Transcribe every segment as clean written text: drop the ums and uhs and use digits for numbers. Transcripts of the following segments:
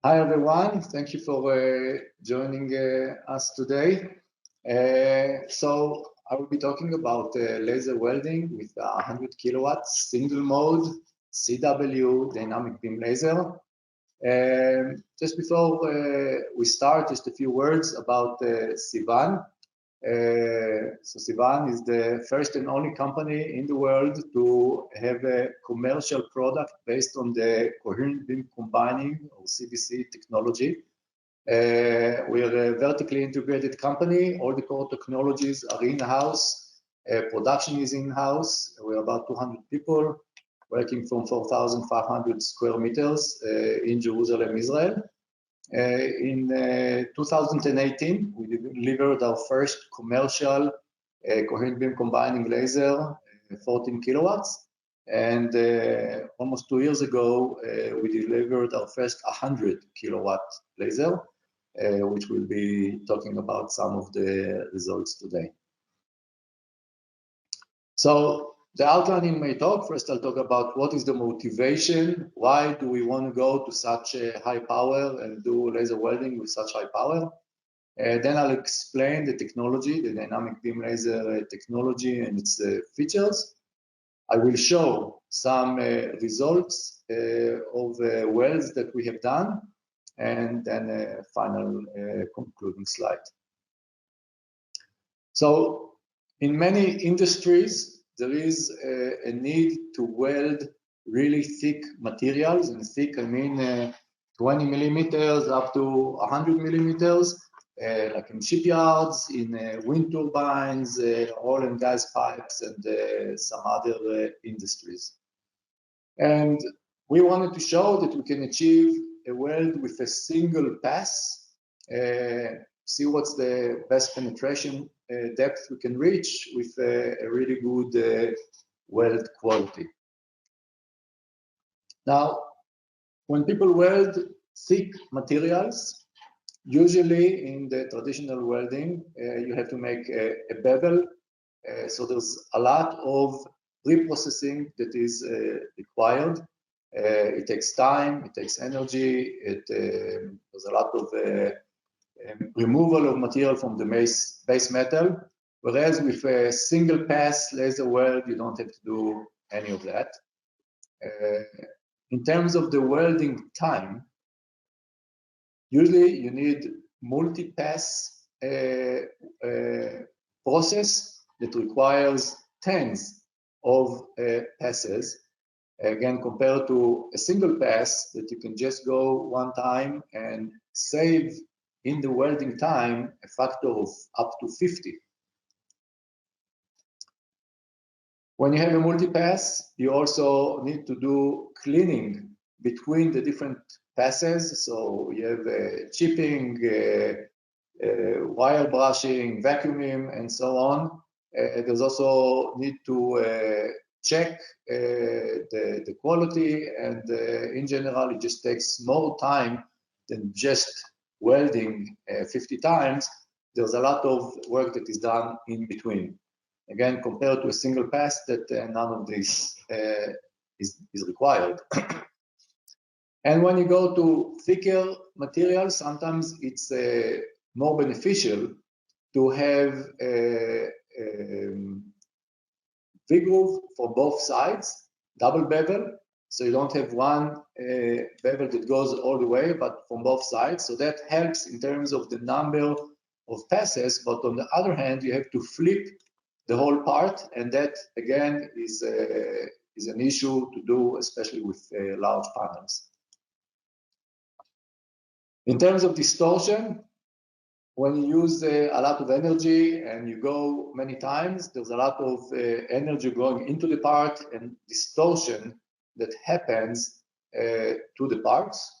Hi everyone, thank you for joining us today. So I will be talking about laser welding with 100 kilowatts single mode CW dynamic beam laser. Just before we start, just a few words about Civan. So Civan is the first and only company in the world to have a commercial product based on the coherent beam combining or CBC technology. We are a vertically integrated company. All the core technologies are in-house. Production is in-house. We're about 200 people working from 4,500 square meters in Jerusalem, Israel. In 2018, we delivered our first commercial coherent beam combining laser, 14 kilowatts. And almost 2 years ago, we delivered our first 100 kilowatt laser, which we'll be talking about some of the results today. So the outline in my talk, first I'll talk about what is the motivation, why do we want to go to such a high power and do laser welding with such high power. Then I'll explain the technology, the dynamic beam laser technology and its features. I will show some results of welds that we have done, and then a final concluding slide. So in many industries, there is a need to weld really thick materials, and thick I mean 20 millimeters up to 100 millimeters, like in shipyards, in wind turbines, oil and gas pipes, and some other industries. And we wanted to show that we can achieve a weld with a single pass, see what's the best penetration depth we can reach with a really good weld quality. Now, when people weld thick materials, usually in the traditional welding, you have to make a bevel. So there's a lot of pre-processing that is required. It takes time, it takes energy, there's a lot of removal of material from the base metal, whereas with a single pass laser weld, you don't have to do any of that. In terms of the welding time, usually you need multi-pass process that requires tens of passes. Again, compared to a single pass that you can just go one time and save in the welding time a factor of up to 50. When you have a multi-pass, you also need to do cleaning between the different passes. So you have chipping, wire brushing, vacuuming, and so on. There's also need to check the quality, and in general, it just takes more time than just welding 50 times. There's a lot of work that is done in between. Again, compared to a single pass, that none of this is required. And when you go to thicker materials, sometimes it's more beneficial to have a V-groove for both sides, double bevel, so you don't have one bevel that goes all the way, but from both sides. So that helps in terms of the number of passes, but on the other hand, you have to flip the whole part, and that again is an issue to do, especially with large panels. In terms of distortion, when you use a lot of energy and you go many times, there's a lot of energy going into the part and distortion that happens to the parts.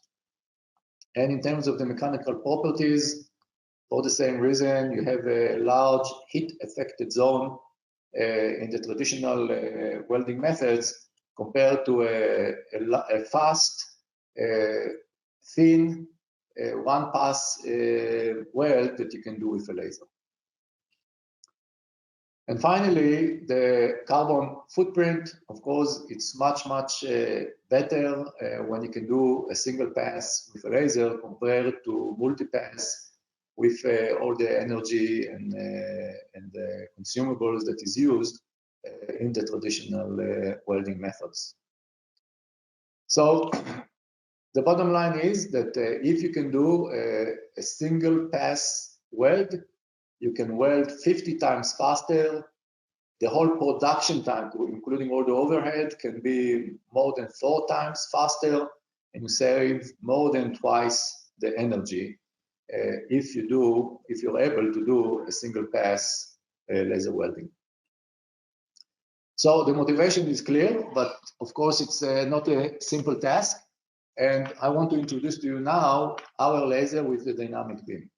And in terms of the mechanical properties, for the same reason, you have a large heat-affected zone in the traditional welding methods compared to a fast, thin, one-pass weld that you can do with a laser. And finally, the carbon footprint, of course, it's much better when you can do a single pass with a laser compared to multi-pass with all the energy and the consumables that is used in the traditional welding methods. So the bottom line is that if you can do a single pass weld, you can weld 50 times faster. The whole production time, including all the overhead, can be more than 4 times faster, and you save more than twice the energy if you're able to do a single pass laser welding. So the motivation is clear, but of course it's not a simple task. And I want to introduce to you now our laser with the dynamic beam.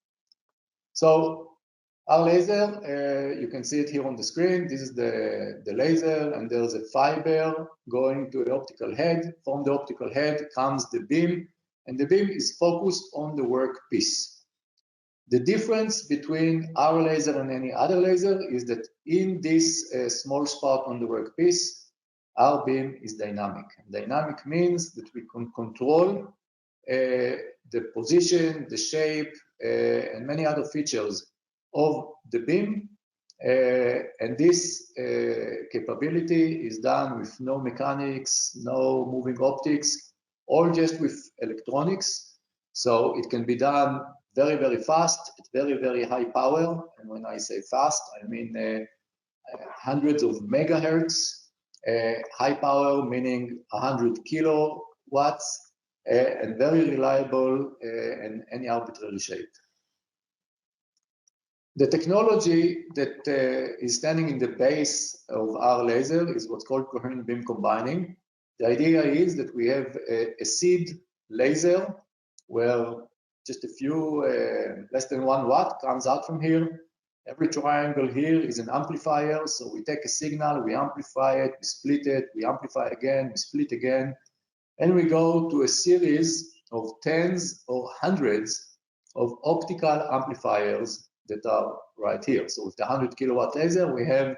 So our laser, you can see it here on the screen. This is the laser, and there's a fiber going to the optical head. From the optical head comes the beam, and the beam is focused on the workpiece. The difference between our laser and any other laser is that in this small spot on the workpiece, our beam is dynamic. Dynamic means that we can control the position, the shape, and many other features of the beam. And this capability is done with no mechanics, no moving optics, all just with electronics. So it can be done very fast at very high power. And when I say fast, I mean hundreds of megahertz. High power meaning 100 kilowatts, and very reliable in any arbitrary shape. The technology that is standing in the base of our laser is what's called coherent beam combining. The idea is that we have a seed laser where just a few, less than 1 watt comes out from here. Every triangle here is an amplifier, so we take a signal, we amplify it, we split it, we amplify again, we split again, and we go to a series of tens or hundreds of optical amplifiers that are right here. So with the 100 kilowatt laser, we have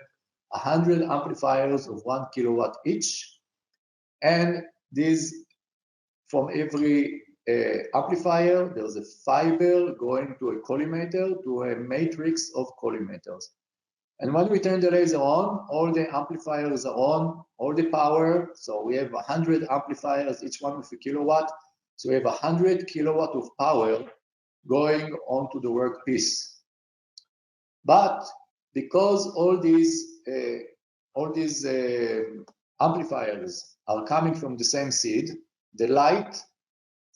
100 amplifiers of 1 kilowatt each. And these, from every amplifier, there's a fiber going to a collimator, to a matrix of collimators. And when we turn the laser on, all the amplifiers are on, all the power. So we have 100 amplifiers, each one with a kilowatt. So we have 100 kilowatt of power going onto the workpiece. But because all these amplifiers are coming from the same seed, the light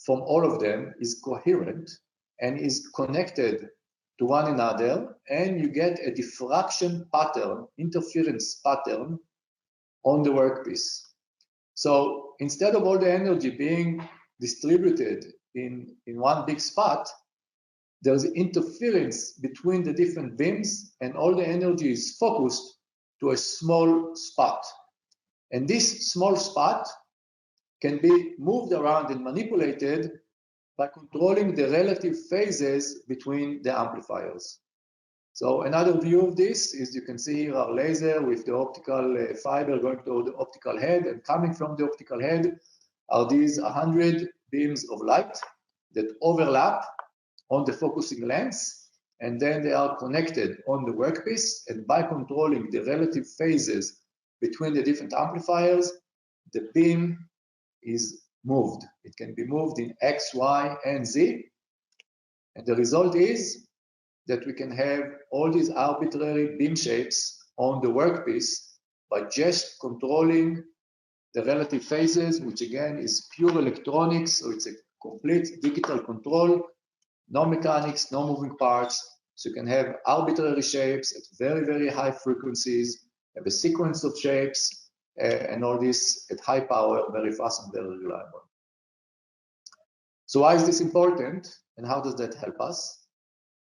from all of them is coherent and is connected to one another, and you get a diffraction pattern, interference pattern on the workpiece. So instead of all the energy being distributed in one big spot, there's interference between the different beams, and all the energy is focused to a small spot. And this small spot can be moved around and manipulated by controlling the relative phases between the amplifiers. So another view of this is, you can see here our laser with the optical fiber going to the optical head, and coming from the optical head are these 100 beams of light that overlap on the focusing lens, and then they are connected on the workpiece, and by controlling the relative phases between the different amplifiers, the beam is moved. It can be moved in X, Y, and Z, and the result is that we can have all these arbitrary beam shapes on the workpiece by just controlling the relative phases, which again is pure electronics, so it's a complete digital control, no mechanics, no moving parts. So you can have arbitrary shapes at very high frequencies, have a sequence of shapes, and all this at high power, very fast and very reliable. So why is this important, and how does that help us?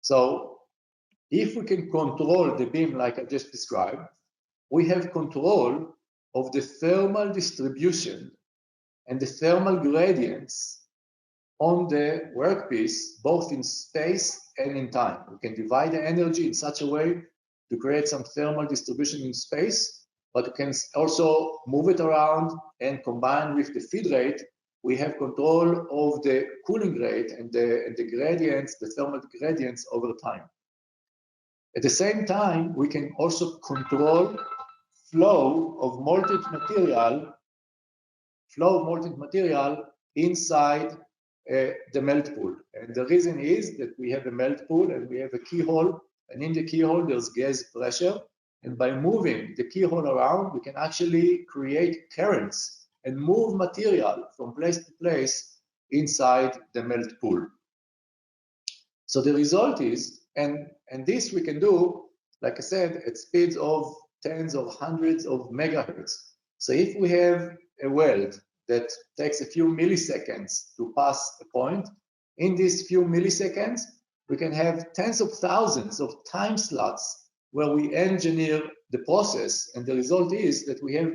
So if we can control the beam like I just described, we have control of the thermal distribution and the thermal gradients on the workpiece, both in space and in time. We can divide the energy in such a way to create some thermal distribution in space, but you can also move it around, and combined with the feed rate, we have control of the cooling rate and the gradients, the thermal gradients over time. At the same time, we can also control flow of molten material inside the melt pool. And the reason is that we have a melt pool and we have a keyhole, and in the keyhole there's gas pressure. And by moving the keyhole around, we can actually create currents and move material from place to place inside the melt pool. So the result is, and this we can do, like I said, at speeds of tens or hundreds of megahertz. So if we have a weld that takes a few milliseconds to pass a point, in these few milliseconds, we can have tens of thousands of time slots where we engineer the process, and the result is that we have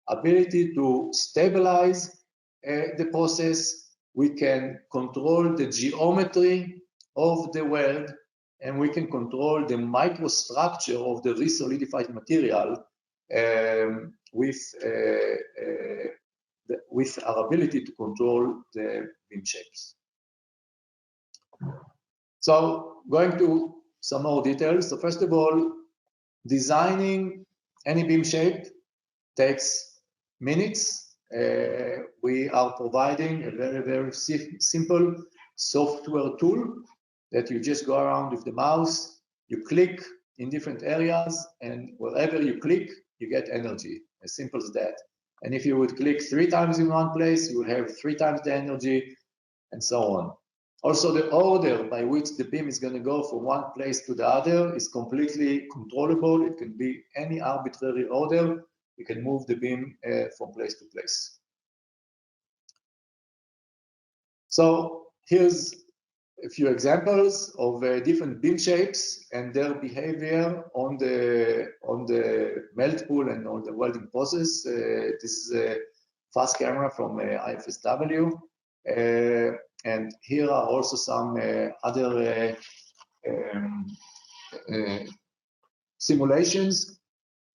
ability to stabilize the process. We can control the geometry of the weld, and we can control the microstructure of the resolidified material with our ability to control the beam shapes. So going to some more details. So first of all, designing any beam shape takes minutes. We are providing a very, very simple software tool that you just go around with the mouse, you click in different areas, and wherever you click, you get energy, as simple as that. And if you would click 3 times in one place, you will have 3 times the energy, and so on. Also, the order by which the beam is going to go from one place to the other is completely controllable. It can be any arbitrary order. You can move the beam from place to place. So here's a few examples of different beam shapes and their behavior on the melt pool and on the welding process. This is a fast camera from IFSW. And here are also some other simulations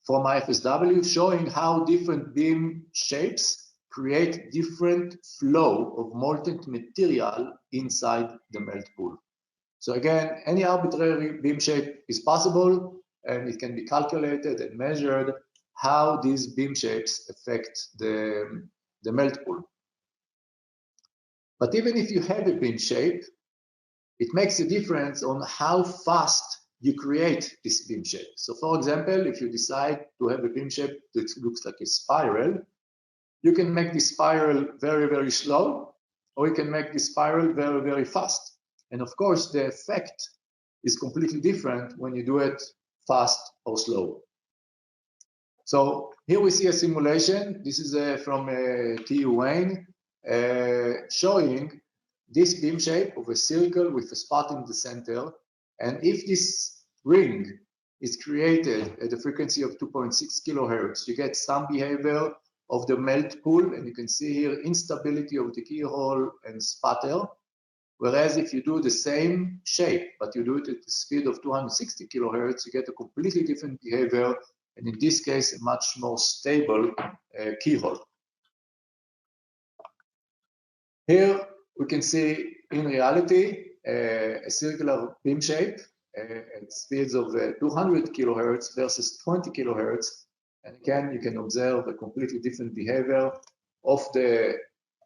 from IFSW showing how different beam shapes create different flow of molten material inside the melt pool. So again, any arbitrary beam shape is possible, and it can be calculated and measured how these beam shapes affect the melt pool. But even if you have a beam shape, it makes a difference on how fast you create this beam shape. So for example, if you decide to have a beam shape that looks like a spiral, you can make this spiral very, very slow, or you can make this spiral very, very fast. And of course, the effect is completely different when you do it fast or slow. So here we see a simulation. This is from TU Wayne, showing this beam shape of a circle with a spot in the center. And if this ring is created at a frequency of 2.6 kilohertz, you get some behavior of the melt pool, and you can see here instability of the keyhole and sputter. Whereas if you do the same shape, but you do it at the speed of 260 kilohertz, you get a completely different behavior, and in this case, a much more stable keyhole. Here we can see in reality a circular beam shape at speeds of 200 kilohertz versus 20 kilohertz. And again, you can observe a completely different behavior of the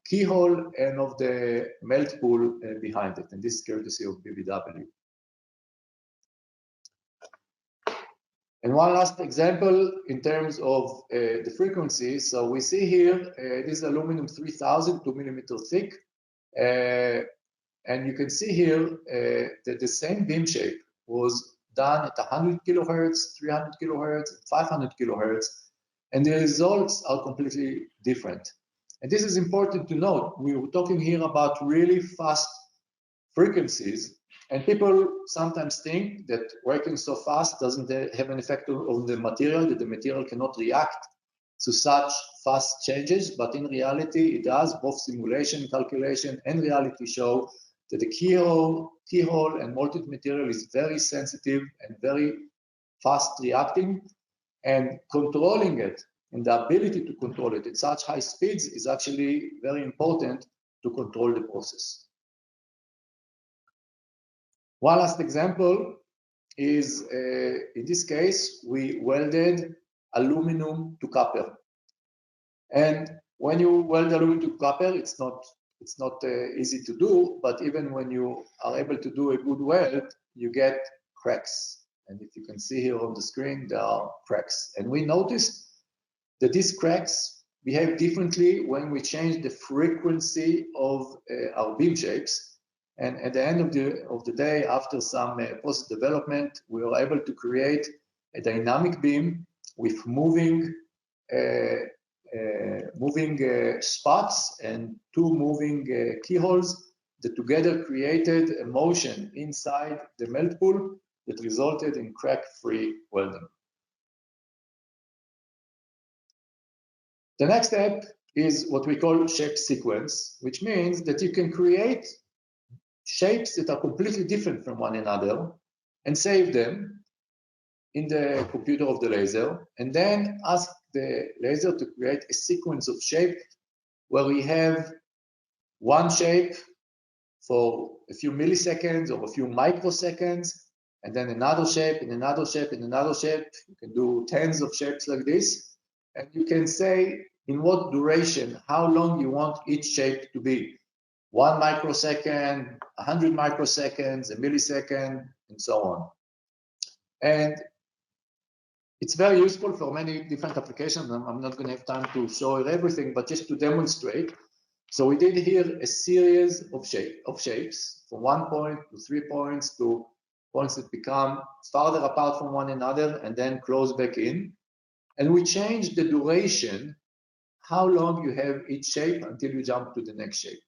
keyhole and of the melt pool behind it. And this is courtesy of BBW. And one last example in terms of the frequency. So we see here, this is aluminum 3000, 2 millimeter thick. And you can see here that the same beam shape was done at 100 kilohertz, 300 kilohertz, 500 kilohertz, and the results are completely different. And this is important to note. We were talking here about really fast frequencies, and people sometimes think that working so fast doesn't have an effect on the material, that the material cannot react to such fast changes, but in reality it does. Both simulation, calculation, and reality show that the keyhole and molten material is very sensitive and very fast reacting, and controlling it and the ability to control it at such high speeds is actually very important to control the process. One last example is, in this case, we welded aluminum to copper. And when you weld aluminum to copper, it's not easy to do, but even when you are able to do a good weld, you get cracks. And if you can see here on the screen, there are cracks. And we noticed that these cracks behave differently when we change the frequency of our beam shapes. And at the end of the day, after some process development, we were able to create a dynamic beam with moving spots and two moving keyholes that together created a motion inside the melt pool that resulted in crack-free welding. The next step is what we call shape sequence, which means that you can create shapes that are completely different from one another and save them in the computer of the laser, and then ask the laser to create a sequence of shape where we have one shape for a few milliseconds or a few microseconds, and then another shape and another shape and another shape. You can do tens of shapes like this, and you can say in what duration, how long you want each shape to be. 1 microsecond, 100 microseconds, a millisecond, and so on. And it's very useful for many different applications. I'm not going to have time to show everything, but just to demonstrate. So we did here a series of shapes from 1 point to 3 points to points that become farther apart from one another and then close back in. And we changed the duration, how long you have each shape until you jump to the next shape.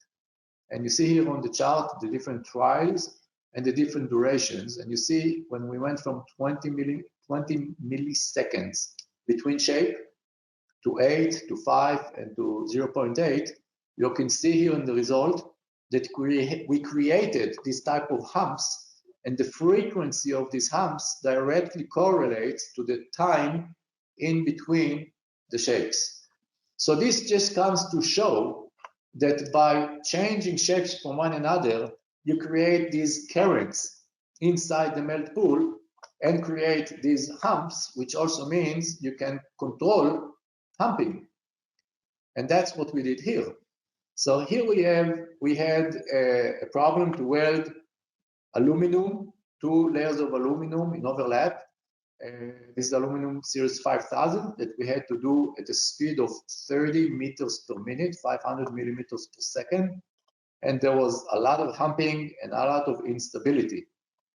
And you see here on the chart the different trials and the different durations. And you see when we went from 20 milliseconds between shape to 8 to 5 and to 0.8, you can see here in the result that we created this type of humps, and the frequency of these humps directly correlates to the time in between the shapes. So this just comes to show that by changing shapes from one another, you create these currents inside the melt pool and create these humps, which also means you can control humping. And that's what we did here. So here we had a problem to weld aluminum, 2 layers of aluminum in overlap. This is aluminum series 5000 that we had to do at a speed of 30 meters per minute, 500 millimeters per second. And there was a lot of humping and a lot of instability.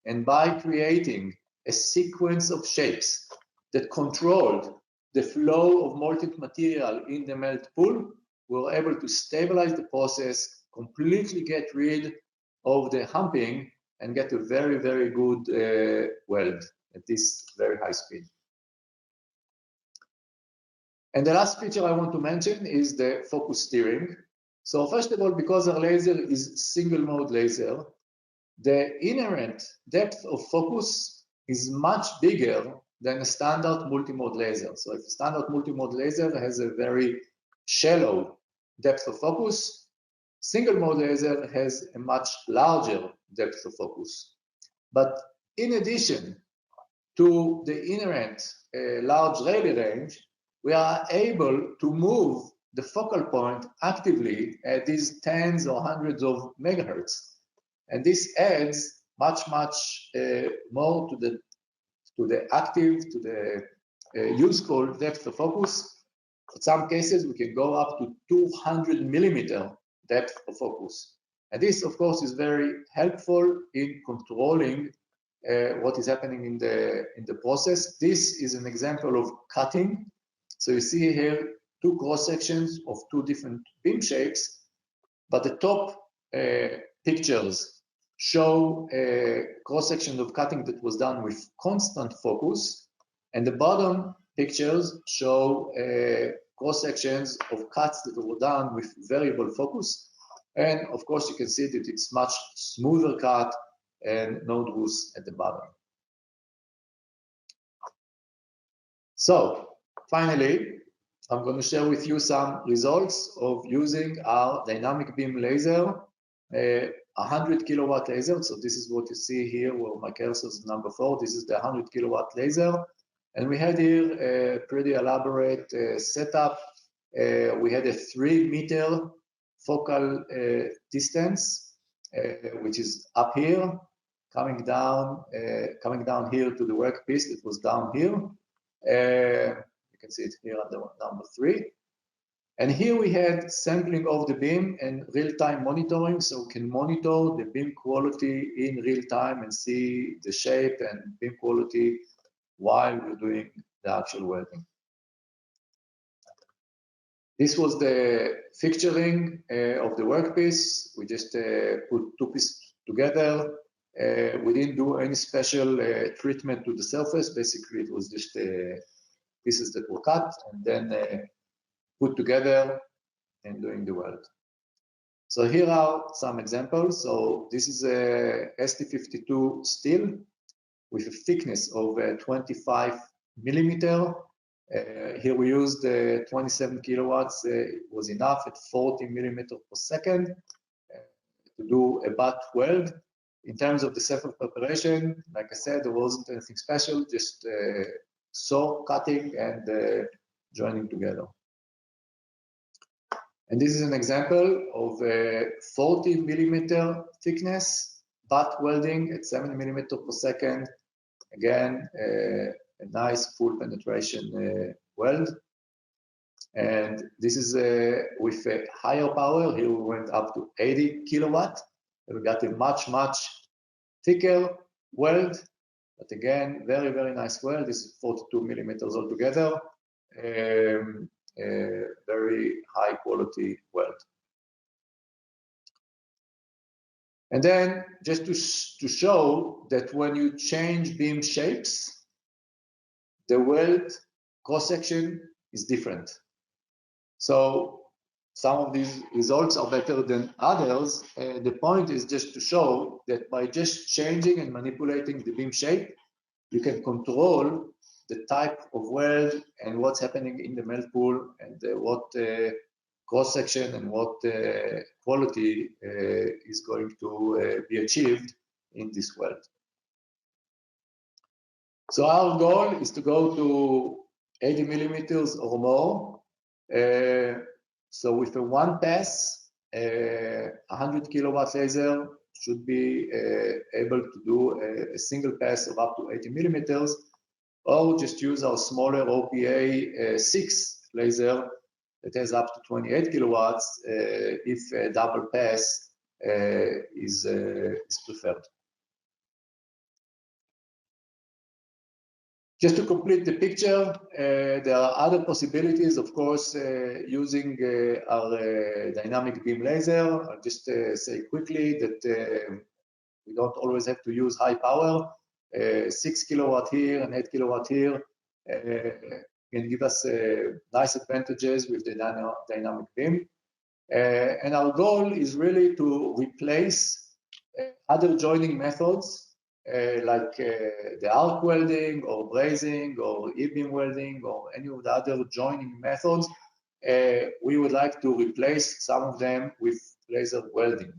And by creating a sequence of shapes that controlled the flow of molten material in the melt pool, we were able to stabilize the process, completely get rid of the humping, and get a very, very good weld at this very high speed. And the last feature I want to mention is the focus steering. So first of all, because our laser is single mode laser, the inherent depth of focus is much bigger than a standard multi-mode laser. So if a standard multi-mode laser has a very shallow depth of focus, single mode laser has a much larger depth of focus. But in addition to the inherent large Rayleigh range, we are able to move the focal point actively at these tens or hundreds of megahertz. And this adds much more to the useful depth of focus. In some cases, we can go up to 200 millimeter depth of focus. And this, of course, is very helpful in controlling what is happening in the process. This is an example of cutting. So you see here 2 cross sections of 2 different beam shapes, but the top pictures show a cross section of cutting that was done with constant focus, and the bottom pictures show cross sections of cuts that were done with variable focus. And of course, you can see that it's much smoother cut and no grooves at the bottom. So finally, I'm going to share with you some results of using our dynamic beam laser, 100 kilowatt laser. So this is what you see here where my cursor is number 4. This is the 100 kilowatt laser. And we had here a pretty elaborate setup. We had a 3-meter focal distance, which is up here, coming down here to the workpiece. It was down here. You can see it here under number 3. And here we had sampling of the beam and real-time monitoring, so we can monitor the beam quality in real time and see the shape and beam quality while we're doing the actual welding. This was the fixturing of the workpiece. We just put 2 pieces together. We didn't do any special treatment to the surface. Basically, it was just pieces that were cut and then put together and doing the weld. So here are some examples. So this is a ST52 steel with a thickness of 25 millimeter. Here we used 27 kilowatts. It was enough at 40 millimeter per second to do a butt weld. In terms of the surface preparation, like I said, there wasn't anything special, just saw cutting and joining together. And this is an example of a 40 millimeter thickness butt welding at 7 millimeter per second. Again, a nice full penetration weld. And this is with a higher power. Here we went up to 80 kilowatt. And we got a much, much thicker weld. But again, very, very nice weld. This is 42 millimeters altogether. Very high quality weld. And then just to show that when you change beam shapes, the weld cross-section is different. So some of these results are better than others. The point is just to show that by just changing and manipulating the beam shape, you can control the type of weld and what's happening in the melt pool and what cross-section and what quality is going to be achieved in this weld. So our goal is to go to 80 millimeters or more. So with a 1 pass, 100 kilowatt laser should be able to do a single pass of up to 80 millimeters, or just use our smaller OPA 6 laser that has up to 28 kilowatts if a double pass is preferred. Just to complete the picture, there are other possibilities, of course, using our dynamic beam laser. I'll just say quickly that we don't always have to use high power. 6 kilowatt here and 8 kilowatt here can give us nice advantages with the dynamic beam. And our goal is really to replace other joining methods like the arc welding or brazing or e-beam welding or any of the other joining methods. We would like to replace some of them with laser welding.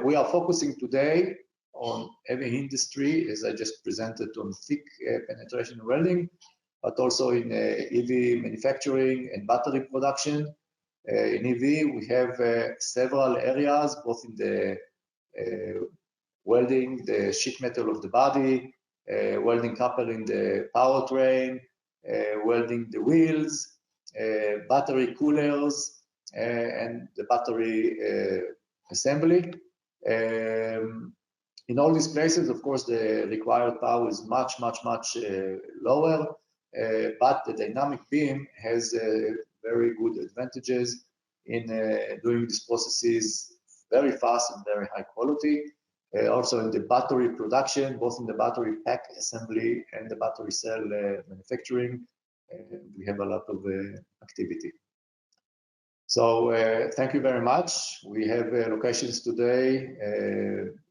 We are focusing today on heavy industry, as I just presented, on thick penetration welding, but also in EV manufacturing and battery production. In EV, we have several areas, both in the welding the sheet metal of the body, welding copper in the powertrain, welding the wheels, battery coolers, and the battery assembly. In all these places, of course, the required power is much lower, but the dynamic beam has very good advantages in doing these processes very fast and very high quality. Also in the battery production, both in the battery pack assembly and the battery cell manufacturing, we have a lot of activity. So thank you very much. We have locations today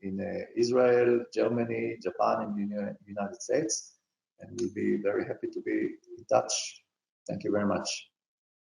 in Israel, Germany, Japan, and the United States. and we'll be very happy to be in touch. Thank you very much.